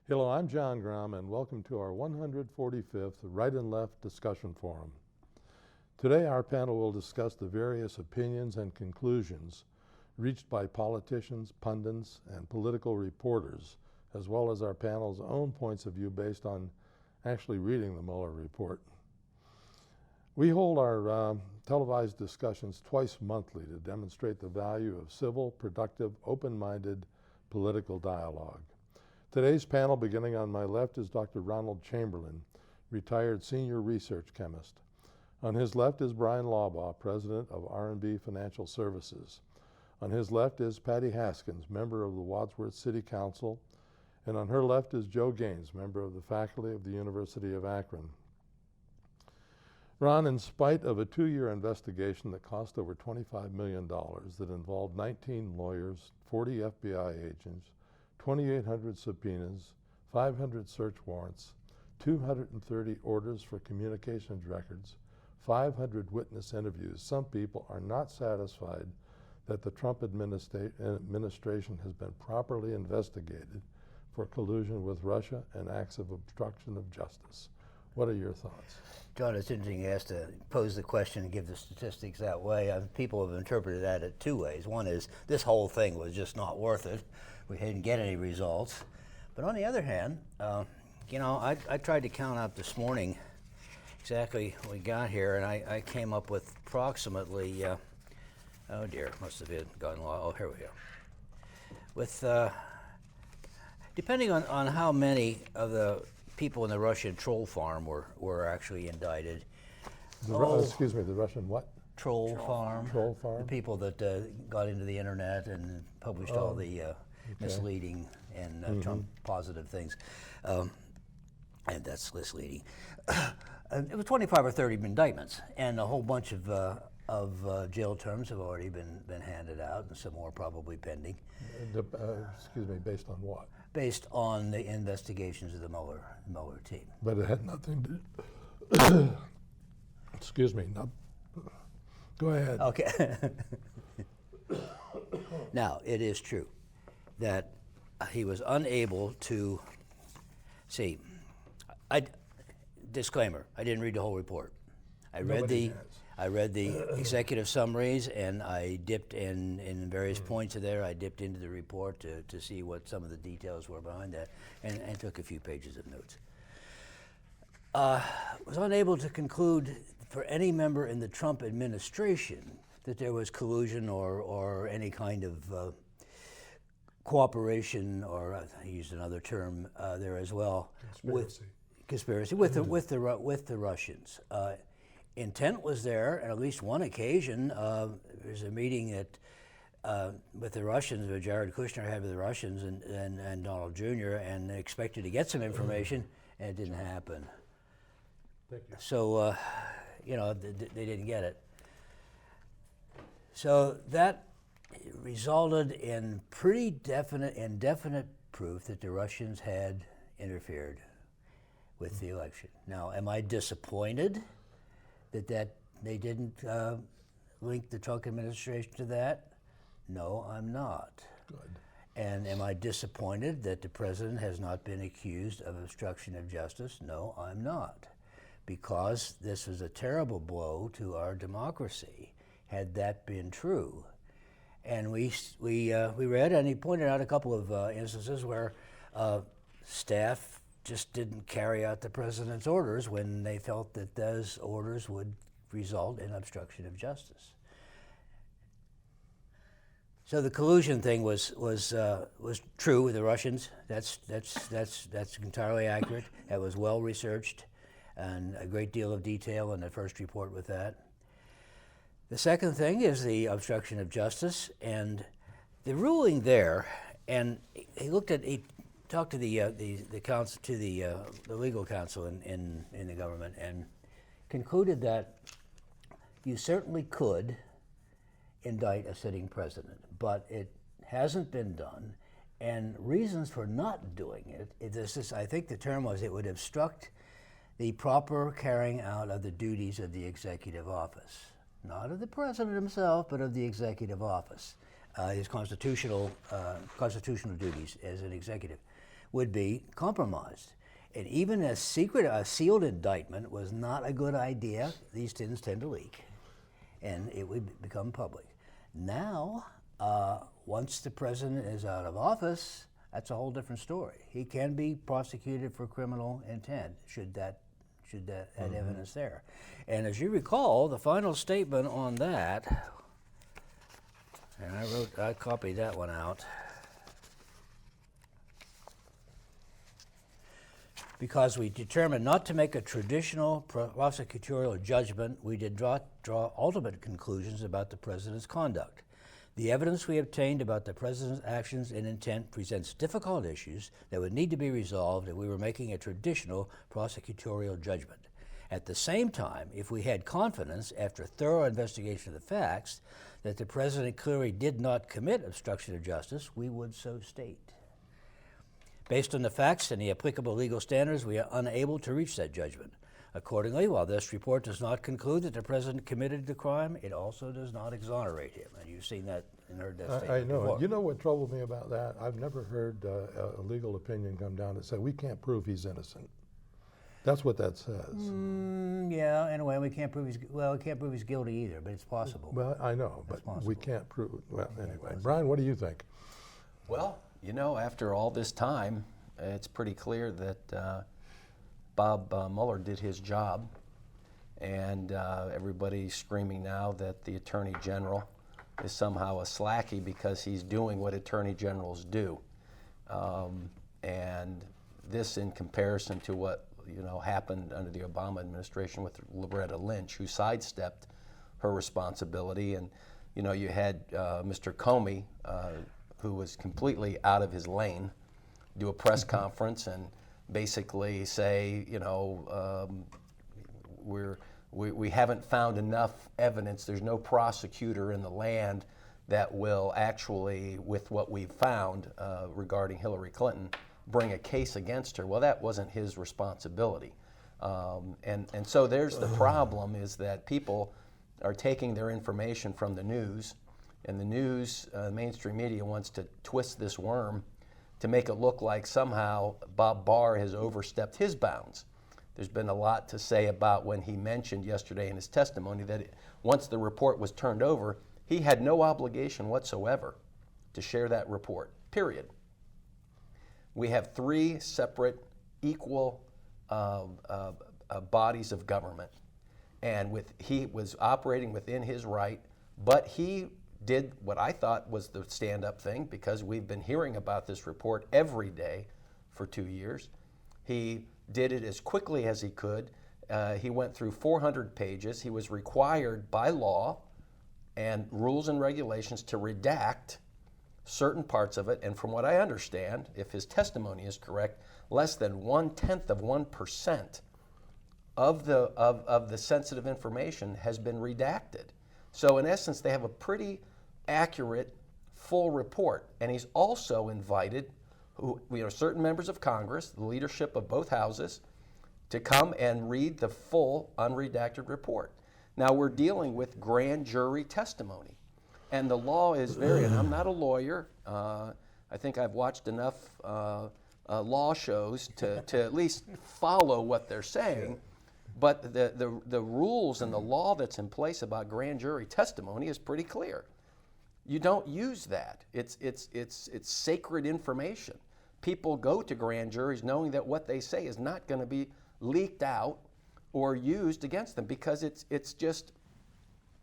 Hello, I'm John Grom, and welcome to our 145th Right and Left Discussion Forum. Today, our panel will discuss the various opinions and conclusions reached by politicians, pundits, and political reporters, as well as our panel's own points of view based on actually reading the Mueller report. We hold our televised discussions twice monthly to demonstrate the value of civil, productive, open-minded political dialogue. Today's panel, beginning on my left, is Dr. Ronald Chamberlin, retired senior research chemist. On his left is Bryan Lauhbaugh, president of R&B Financial Services. On his left is Patty Haskins, member of the Wadsworth City Council. And on her left is Joe Gaines, member of the faculty of the University of Akron. Ron, in spite of a 2-year investigation that cost over $25 million that involved 19 lawyers, 40 FBI agents, 2,800 subpoenas, 500 search warrants, 230 orders for communications records, 500 witness interviews, some people are not satisfied that the Trump administration has been properly investigated for collusion with Russia and acts of obstruction of justice. What are your thoughts? John, it's interesting you asked to pose the question and give the statistics that way. People have interpreted that in two ways. One is this whole thing was just not worth it. We didn't get any results. But on the other hand, I tried to count up this morning exactly what we got here, and I came up with approximately, oh dear, must have been gone long. Oh, here we go. With, depending on how many of the people in the Russian troll farm were actually indicted. Excuse me, the Russian what? Troll farm. Troll farm? The people that got into the internet and published all the misleading and Trump positive things. And that's misleading. It was 25 or 30 indictments, and a whole bunch of jail terms have already been handed out, and some more probably pending. Excuse me, based on what? Based on the investigations of the Mueller team. But it had nothing to excuse me, go ahead. Okay. Now, it is true that he was unable to see. Disclaimer, I didn't read the whole report. I read the executive summaries, and I dipped in various points of there. I dipped into the report to see what some of the details were behind that, and took a few pages of notes. Was unable to conclude for any member in the Trump administration that there was collusion or any kind of cooperation, or I used another term there as well. Conspiracy with the Russians. Intent was there, and at least one occasion, there's a meeting with the Russians, that Jared Kushner had with the Russians and Donald Jr., and they expected to get some information, and it didn't happen. Thank you. So, they didn't get it. So that resulted in pretty definite and definite proof that the Russians had interfered with the election. Now, am I disappointed that they didn't link the Trump administration to that? No, I'm not. Good. And am I disappointed that the president has not been accused of obstruction of justice? No, I'm not. Because this was a terrible blow to our democracy, had that been true. And we read, and he pointed out a couple of instances where staff just didn't carry out the president's orders when they felt that those orders would result in obstruction of justice. So the collusion thing was true with the Russians. That's entirely accurate. That was well researched, and a great deal of detail in the first report with that. The second thing is the obstruction of justice, and the ruling there. And he talked to the counsel, to the legal counsel in the government, and concluded that you certainly could indict a sitting president, but it hasn't been done, and reasons for not doing it. I think the term was it would obstruct the proper carrying out of the duties of the executive office, not of the president himself, but of the executive office, his constitutional duties as an executive. would be compromised. And even a sealed indictment was not a good idea. These things tend to leak, and it would become public. Now, once the president is out of office, that's a whole different story. He can be prosecuted for criminal intent should that have evidence there. And as you recall, the final statement on that, and I copied that one out. Because we determined not to make a traditional prosecutorial judgment, we did draw ultimate conclusions about the president's conduct. The evidence we obtained about the president's actions and intent presents difficult issues that would need to be resolved if we were making a traditional prosecutorial judgment. At the same time, if we had confidence, after thorough investigation of the facts, that the president clearly did not commit obstruction of justice, we would so state. Based on the facts and the applicable legal standards, we are unable to reach that judgment. Accordingly, while this report does not conclude that the president committed the crime, it also does not exonerate him. And you've seen that and heard that statement I know. before. You know what troubled me about that? I've never heard a legal opinion come down that said, we can't prove he's innocent. That's what that says. Yeah, in a way, we can't prove he's guilty either, but it's possible. Well, I know, but we can't prove. Well, anyway, Bryan, what do you think? Well, you know, after all this time, it's pretty clear that Bob Mueller did his job, and everybody's screaming now that the Attorney General is somehow a slacky because he's doing what Attorney Generals do. And this in comparison to what happened under the Obama administration with Loretta Lynch, who sidestepped her responsibility. And you had Mr. Comey, who was completely out of his lane, do a press conference and basically say, we haven't found enough evidence. There's no prosecutor in the land that will actually, with what we've found regarding Hillary Clinton, bring a case against her. Well, that wasn't his responsibility. And so there's the problem, is that people are taking their information from the news, and the news, mainstream media, wants to twist this worm to make it look like somehow Bob Barr has overstepped his bounds. There's been a lot to say about when he mentioned yesterday in his testimony that once the report was turned over, he had no obligation whatsoever to share that report, period. We have three separate, equal bodies of government, and he was operating within his right, but he did what I thought was the stand-up thing, because we've been hearing about this report every day for 2 years. He did it as quickly as he could. He went through 400 pages. He was required by law and rules and regulations to redact certain parts of it, and from what I understand, if his testimony is correct, less than 0.1% of the sensitive information has been redacted. So in essence, they have a pretty accurate, full report. And he's also invited certain members of Congress, the leadership of both houses, to come and read the full unredacted report. Now, we're dealing with grand jury testimony. And the law is and I'm not a lawyer. I think I've watched enough law shows to at least follow what they're saying. But the rules and the law that's in place about grand jury testimony is pretty clear. You don't use that. It's sacred information. People go to grand juries knowing that what they say is not going to be leaked out or used against them, because it's just,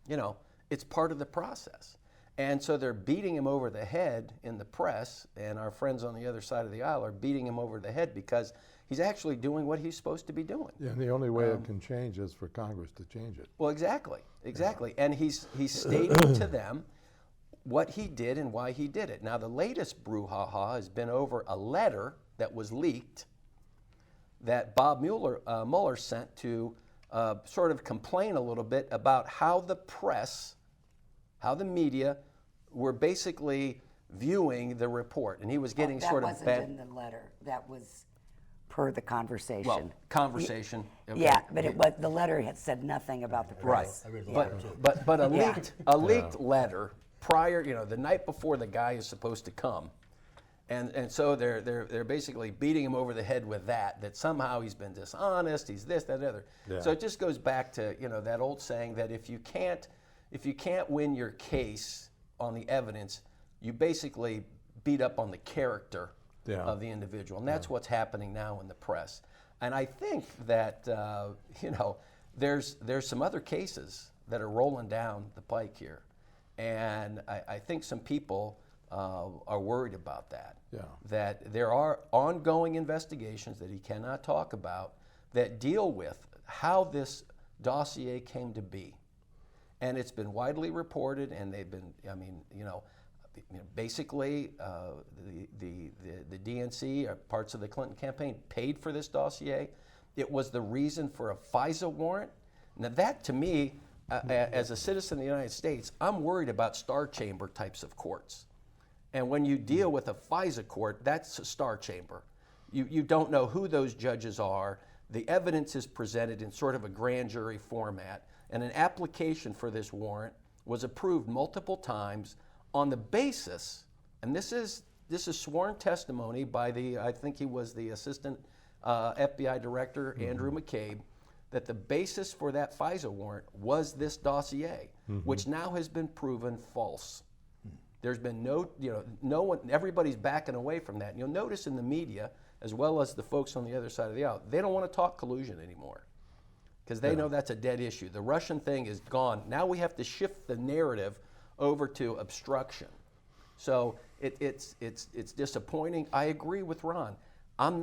it's part of the process. And so they're beating him over the head in the press, and our friends on the other side of the aisle are beating him over the head because he's actually doing what he's supposed to be doing. Yeah, and the only way it can change is for Congress to change it. Well, exactly. Yeah. And he's stating to them what he did and why he did it. Now, the latest brouhaha has been over a letter that was leaked that Bob Mueller sent to sort of complain a little bit about how the press, how the media were basically viewing the report. And he was getting sort of bad. That wasn't in the letter. That was per the conversation. Well, conversation. Okay. Yeah, but the letter had said nothing about the press. Right. But a leaked letter prior, the night before the guy is supposed to come And so they're basically beating him over the head with that somehow he's been dishonest, he's this, that, other. Yeah. So it just goes back to, that old saying that if you can't win your case on the evidence, you basically beat up on the character of the individual. And that's what's happening now in the press. And I think that, there's some other cases that are rolling down the pike here. And I think some people are worried about that. Yeah. That there are ongoing investigations that he cannot talk about that deal with how this dossier came to be. And it's been widely reported, and they've been, basically the DNC or parts of the Clinton campaign paid for this dossier. It was the reason for a FISA warrant. Now that, to me, as a citizen of the United States, I'm worried about star chamber types of courts. And when you deal with a FISA court, that's a star chamber. You don't know who those judges are. The evidence is presented in sort of a grand jury format, and an application for this warrant was approved multiple times on the basis, and this is sworn testimony by I think he was the assistant FBI director, Andrew McCabe, that the basis for that FISA warrant was this dossier, which now has been proven false. There's been no one, everybody's backing away from that. And you'll notice in the media, as well as the folks on the other side of the aisle, they don't want to talk collusion anymore because they know that's a dead issue. The Russian thing is gone. Now we have to shift the narrative over to obstruction. So it's disappointing. I agree with Ron. I'm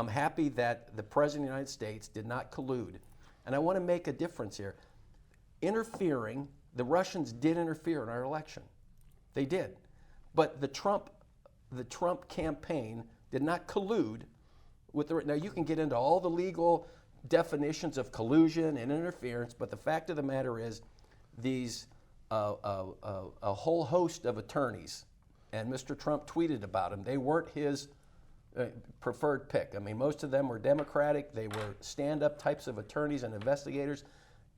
happy that the President of the United States did not collude. And I want to make a difference here. The Russians did interfere in our election. They did. But the Trump campaign did not collude with now you can get into all the legal definitions of collusion and interference, but the fact of the matter is these a whole host of attorneys, and Mr. Trump tweeted about them, they weren't his preferred pick. I mean, most of them were Democratic. They were stand-up types of attorneys and investigators.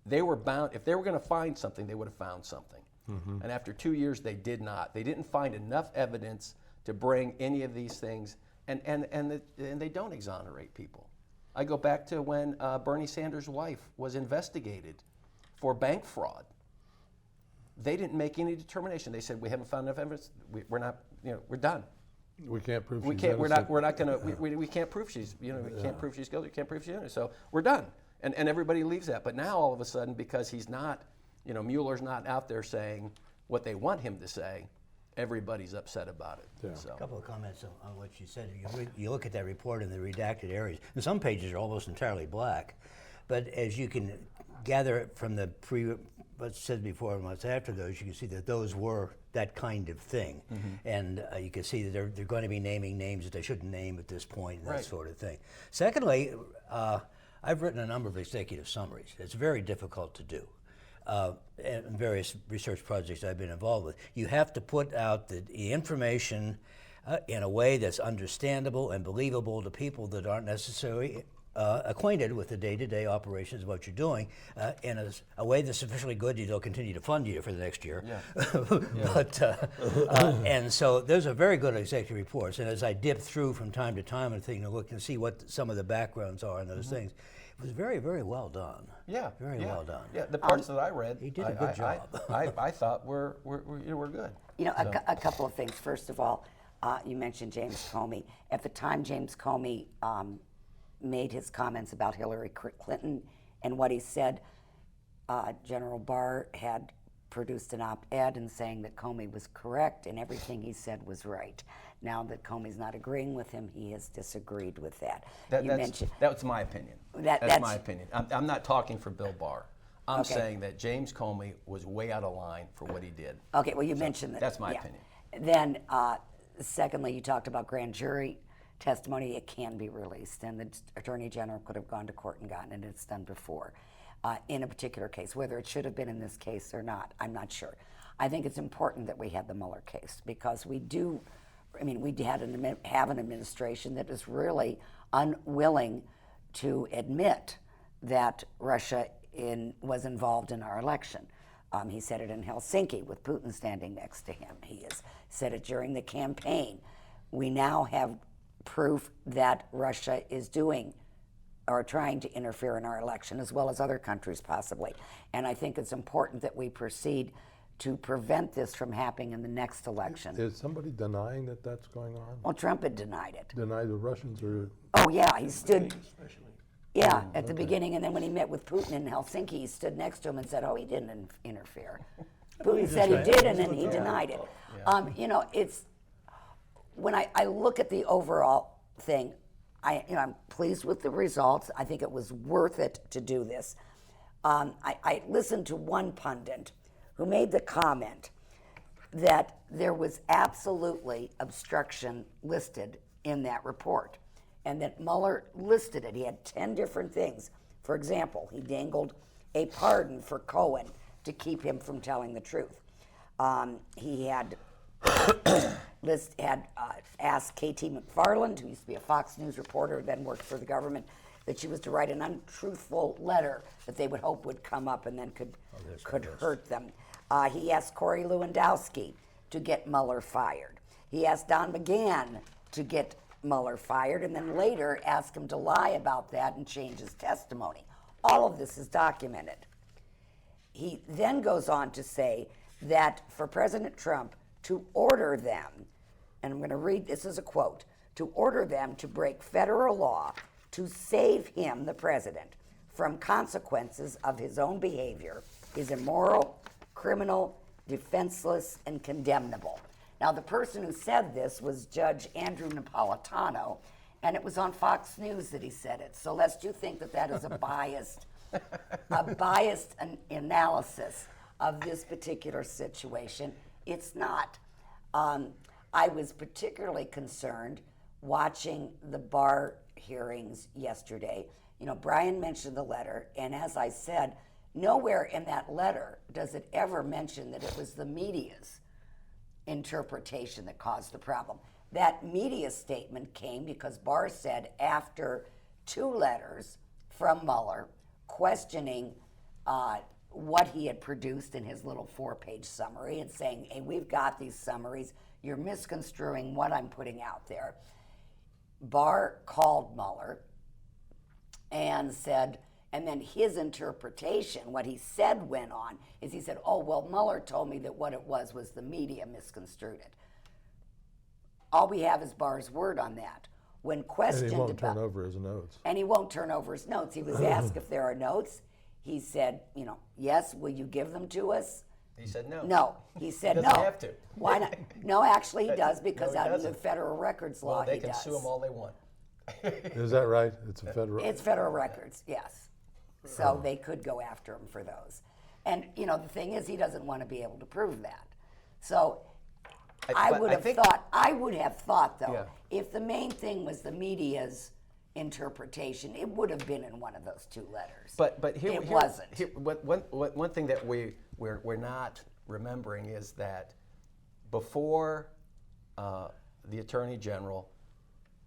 They were bound, if they were going to find something, they would have found something. And after 2 years, they did not. They didn't find enough evidence to bring any of these things, and they don't exonerate people. I go back to when Bernie Sanders' wife was investigated for bank fraud. They didn't make any determination. They said, we haven't found enough evidence. We're not, we're done. We can't prove we she's can't. innocent. We're not going to. We can't prove she's. We can't prove she's guilty. We can't prove she's innocent. So we're done. And everybody leaves that. But now all of a sudden, because he's not, Mueller's not out there saying what they want him to say, everybody's upset about it. Yeah. So. A couple of comments on what you said. You look at that report in the redacted areas, and some pages are almost entirely black. But as you can gather from the what's said before and what's after those, you can see that those were that kind of thing. And you can see that they're going to be naming names that they shouldn't name at this point and that sort of thing. Secondly, I've written a number of executive summaries. It's very difficult to do. In various research projects I've been involved with. You have to put out the information in a way that's understandable and believable to people that aren't necessarily acquainted with the day-to-day operations of what you're doing in a way that's sufficiently good they'll continue to fund you for the next year. But and so there's a very good executive reports, and as I dip through from time to time and think, look and see what some of the backgrounds are and those things, it was very, very well done. Yeah, very well done. Yeah, the parts that I read, he did a good job. I thought were good. A couple of things. First of all, you mentioned James Comey. At the time, James Comey made his comments about Hillary Clinton and what he said, General Barr had produced an op-ed and saying that Comey was correct and everything he said was right. Now that Comey's not agreeing with him, he has disagreed with that. That's my opinion. That's my opinion. I'm not talking for Bill Barr. I'm saying that James Comey was way out of line for what he did. Okay, well, you mentioned that. That's my opinion. Then, secondly, you talked about grand jury testimony. It can be released, and the Attorney General could have gone to court and gotten it. It's done before. In a particular case, whether it should have been in this case or not, I'm not sure. I think it's important that we had the Mueller case because we have an administration that is really unwilling to admit that Russia was involved in our election. He said it in Helsinki with Putin standing next to him. He has said it during the campaign. We now have proof that Russia is doing or trying to interfere in our election, as well as other countries possibly. And I think it's important that we proceed to prevent this from happening in the next election. Is somebody denying that that's going on? Well, Trump had denied it. Deny the Russians or? Oh yeah, he stood, yeah, at the beginning, and then when he met with Putin in Helsinki, he stood next to him and said, oh, he didn't interfere. Putin said he did, and then he denied it. You know, it's, when I look at the overall thing, I'm pleased with the results. I think it was worth it to do this. I listened to one pundit who made the comment that there was absolutely obstruction listed in that report, and that Mueller listed it. He had 10 different things. For example, he dangled a pardon for Cohen to keep him from telling the truth. He had asked K.T. McFarland, who used to be a Fox News reporter, then worked for the government, that she was to write an untruthful letter that they would hope would come up and then could hurt them. He asked Corey Lewandowski to get Mueller fired. He asked Don McGahn to get Mueller fired, and then later asked him to lie about that and change his testimony. All of this is documented. He then goes on to say that for President Trump to order them, and I'm going to read, this is a quote, to order them to break federal law to save him, the president, from consequences of his own behavior is immoral, criminal, defenseless, and condemnable. Now, the person who said this was Judge Andrew Napolitano, and it was on Fox News that he said it. So lest you think that that is a biased analysis of this particular situation, it's not. I was particularly concerned watching the Barr hearings yesterday. You know, Bryan mentioned the letter, and as I said, nowhere in that letter does it ever mention that it was the media's interpretation that caused the problem. That media statement came because Barr said after 2 letters from Mueller questioning what he had produced in his little 4-page summary and saying, hey, we've got these summaries, you're misconstruing what I'm putting out there. Barr called Mueller and said, and then his interpretation, what he said went on, is he said, oh, well, Mueller told me that what it was the media misconstrued it. All we have is Barr's word on that. When questioned And he won't turn over his notes. And he won't turn over his notes. He was asked if there are notes. He said, you know, yes, will you give them to us? He said no. No. He said no. Doesn't have to. Why not? No, actually he does, because No, he out of the doesn't. federal records law Well, they he can does. sue him all they want. Is that right? It's a federal. It's federal records, yes. So they could go after him for those. And, you know, the thing is, he doesn't want to be able to prove that. So I would have thought, though, Yeah. if the main thing was the media's interpretation, it would have been in one of those 2 letters. But here it wasn't. One thing that we're not remembering is that before the Attorney General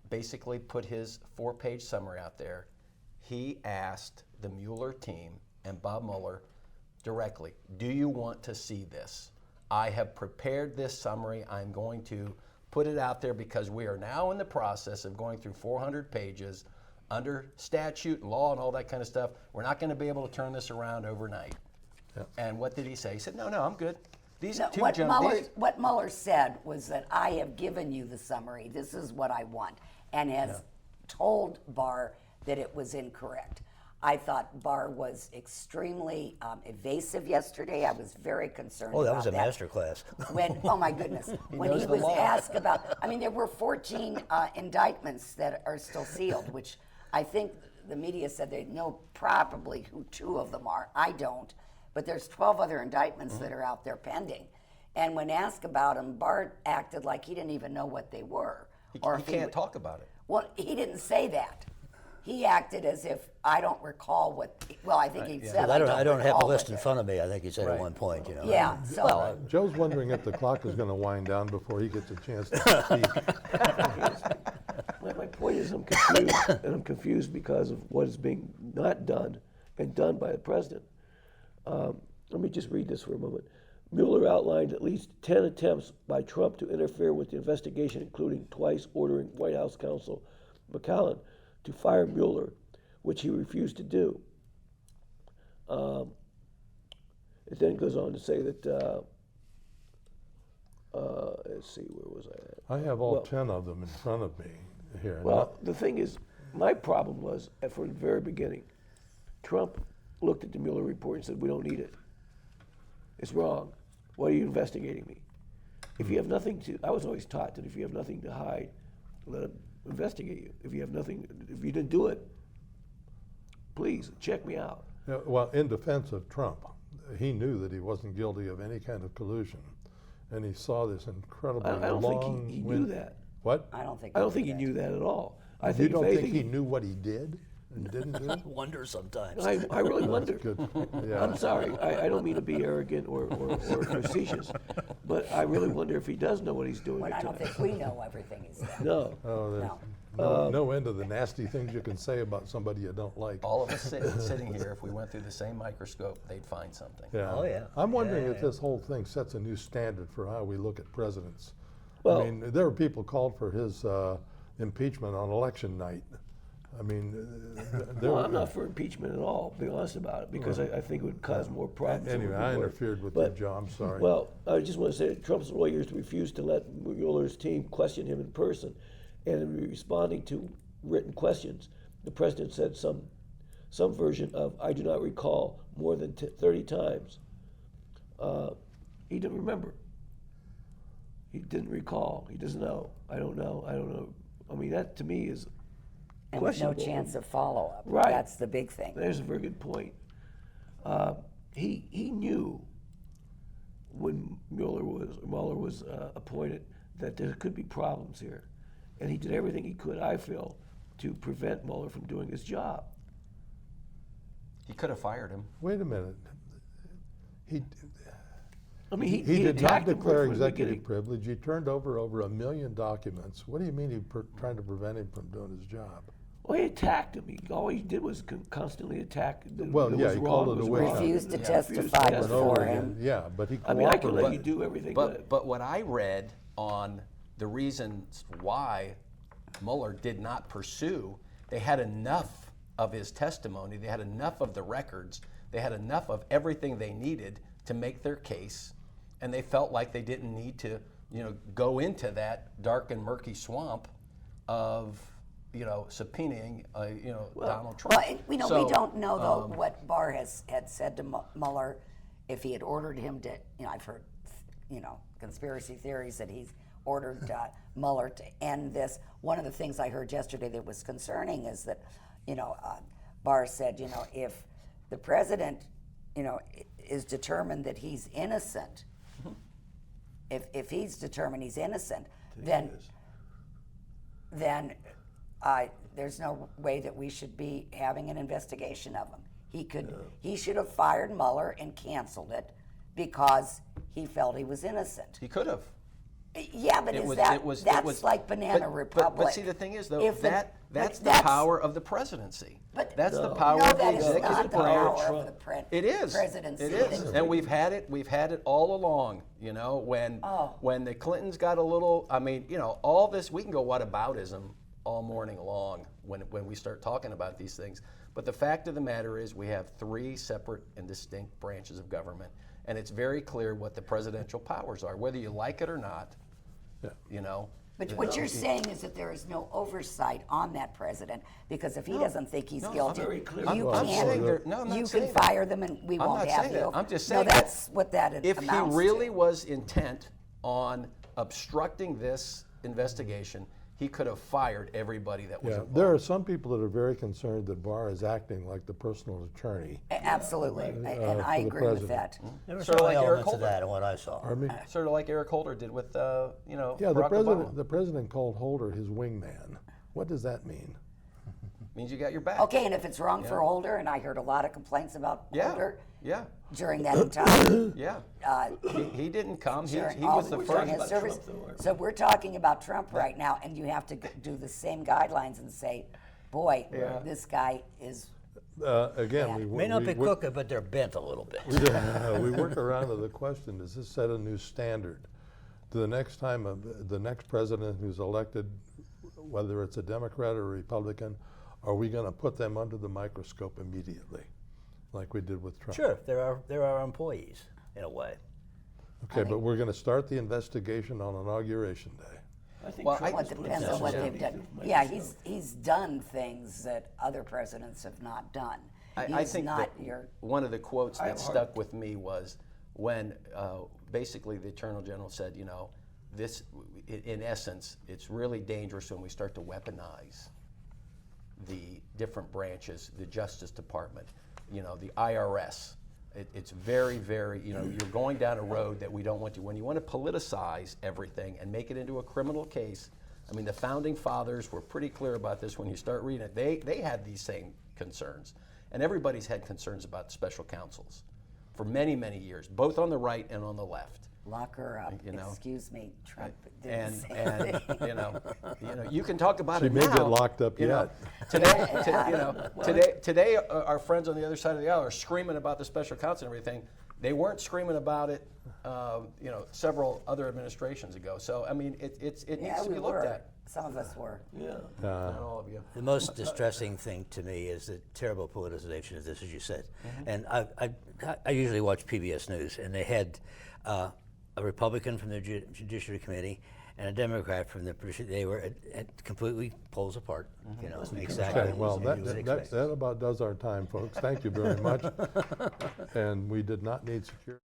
basically put his 4-page summary out there, he asked the Mueller team and Bob Mueller directly, do you want to see this? I have prepared this summary. I'm going to put it out there because we are now in the process of going through 400 pages under statute and law and all that kind of stuff. We're not going to be able to turn this around overnight. Yep. And what did he say? He said, no, I'm good. These No, two what Mueller said was that I have given you the summary. This is what I want, and has told Barr that it was incorrect. I thought Barr was extremely evasive yesterday. I was very concerned Oh, that about was a master class. When, oh my goodness, when he knows the was law. asked about, I mean, there were 14 indictments that are still sealed, which I think the media said they know probably who 2 of them are. I don't, but there's 12 other indictments that are out there pending. And when asked about them, Barr acted like he didn't even know what they were. He if can't talk about it. Well, he didn't say that. He acted as if I don't recall what. Well, I think he said. Well, I don't have a recall list what in it- front of me, I think he said Right. at one point, you know. Yeah. So. Well, Joe's wondering if the clock is going to wind down before he gets a chance to speak. My point is I'm confused, and I'm confused because of what is being not done and done by the president. let me just read this for a moment. Mueller outlined at least 10 attempts by Trump to interfere with the investigation, including twice ordering White House counsel McCallum to fire Mueller, which he refused to do. It then goes on to say that, let's see, where was I at? I have all 10 of them in front of me here. Well, the thing is, my problem was, from the very beginning, Trump looked at the Mueller report and said, we don't need it. It's wrong. Why are you investigating me? If you have nothing to, I was always taught that if you have nothing to hide, let him investigate you. If you have nothing, if you didn't do it, please check me out. Yeah, well, in defense of Trump, he knew that he wasn't guilty of any kind of collusion, and he saw this incredibly I don't long. think he knew that. What? I don't think. I don't think he knew that at all. I You think don't if think anything, he knew what he did and didn't do? Wonder sometimes. I really wonder. Good. Yeah. I'm sorry. I don't mean to be arrogant or facetious, but I really wonder if he does know what he's doing But at I don't times. think we know everything he's done. No. Oh, there's No. no end to the nasty things you can say about somebody you don't like. All of us sitting here, if we went through the same microscope, they'd find something. Yeah. Oh, yeah. I'm wondering Yeah, if yeah. this whole thing sets a new standard for how we look at presidents. Well- I mean, there were people called for his impeachment on election night. I mean, there Well, were, I'm not for impeachment at all, to be honest about it, because I think it would cause more problems. than anyway, would be I worth. interfered with But- you, Joe. I'm sorry. Well, I just want to say that Trump's lawyers refused to let Mueller's team question him in person, and in responding to written questions, the president said some version of "I do not recall" more than 30 times. He didn't remember. He didn't recall. He doesn't know. I don't know. I don't know. I mean, that to me is And with no questionable. chance of follow-up. Right. That's the big thing. There's a very good point. He knew when Mueller was appointed that there could be problems here, and he did everything he could, I feel, to prevent Mueller from doing his job. He could have fired him. Wait a minute. I mean, He did not attacked him declare from the executive beginning. privilege. He turned over 1 million documents. What do you mean he trying to prevent him from doing his job? Well, he attacked him. All he did was constantly attack. Well, that yeah, was he wrong, called it was a witch wrong. hunt. Refused to Yeah, testify refused to before testify. him. Yeah, but he I mean, I can let cooperated. you do everything, But what I read on the reasons why Mueller did not pursue, they had enough of his testimony, they had enough of the records, they had enough of everything they needed to make their case, and they felt like they didn't need to, go into that dark and murky swamp of, subpoenaing, Donald Trump. Well, we don't know though what Barr had said to Mueller, if he had ordered him to. I've heard, conspiracy theories that he's ordered Mueller to end this. One of the things I heard yesterday that was concerning is that, Barr said, if the president, is determined that he's innocent, if he's determined he's innocent, then there's no way that we should be having an investigation of him. He should have fired Mueller and canceled it because he felt he was innocent. He could have. Yeah, but that's like Banana Republic. But see, the thing is, though, If the- that's but the power of the presidency. But That's the power no, of the that is executive not the branch. power of the It is. presidency. It is, and we've had it all along. When the Clintons got a little, all this, we can go whataboutism all morning long when we start talking about these things. But the fact of the matter is, we have 3 separate and distinct branches of government, and it's very clear what the presidential powers are, whether you like it or not. But what you're saying is that there is no oversight on that president, because if he doesn't think he's guilty, very clear. you I'm saying can there- no, I'm not you saying can that. fire them and we I'm won't not have saying the that. over- I'm just no, saying that's what that if he amounts really to. was intent on obstructing this investigation, he could have fired everybody that was Yeah, involved. there are some people that are very concerned that Barr is acting like the personal attorney. Absolutely, and I for the agree with president. that. There were Sort of some like Eric elements of Holder. that in what I saw. Pardon me? Sort of like Eric Holder did with, Yeah, Barack Obama. the president called Holder his wingman. What does that mean? Means you got your back. Okay, and if it's wrong for Holder, and I heard a lot of complaints about Yeah. Holder Yeah. during that time. Yeah. He didn't come. He during was the during first. his about service. Trump, though, aren't we? So we're talking about Trump right now, and you have to do the same guidelines and say, boy, this guy is Again, Yeah. we May not be we- cooking, but they're bent a little bit. we work around to the question, does this set a new standard? To the next time, the next president who's elected, whether it's a Democrat or a Republican, are we going to put them under the microscope immediately, like we did with Trump? Sure, there are employees in a way. Okay, but we're going to start the investigation on Inauguration Day. I think Well, Trump Well, it has put depends on what himself they've in done. a Yeah, microscope. he's done things that other presidents have not done. I He's think not that your. one of the quotes I that have a hard- stuck with me was when basically the Attorney General said, you know, this, in essence, it's really dangerous when we start to weaponize the different branches, the Justice Department, you know, the IRS. It's very, very, you know, you're going down a road that we don't want to. When you want to politicize everything and make it into a criminal case, I mean, the Founding Fathers were pretty clear about this when you start reading it. They had these same concerns. And everybody's had concerns about special counsels for many, many years, both on the right and on the left. Lock her up. You know. Excuse me, Trump did And, the same and thing. you know, you can talk about She it may now. get locked up you know. yet. Today, our friends on the other side of the aisle are screaming about the special counsel and everything. They weren't screaming about it, you know, several other administrations ago. So I mean, it needs Yeah, to we be looked were. at. Some of us were. Yeah. Not all of you. The most distressing thing to me is the terrible politicization of this, as you said. And I usually watch PBS News, and they had a Republican from the Judiciary Committee and a Democrat from the they were at completely poles apart. You know, exactly. Okay, well, as you would expect. that about does our time, folks. Thank you very much. And we did not need security.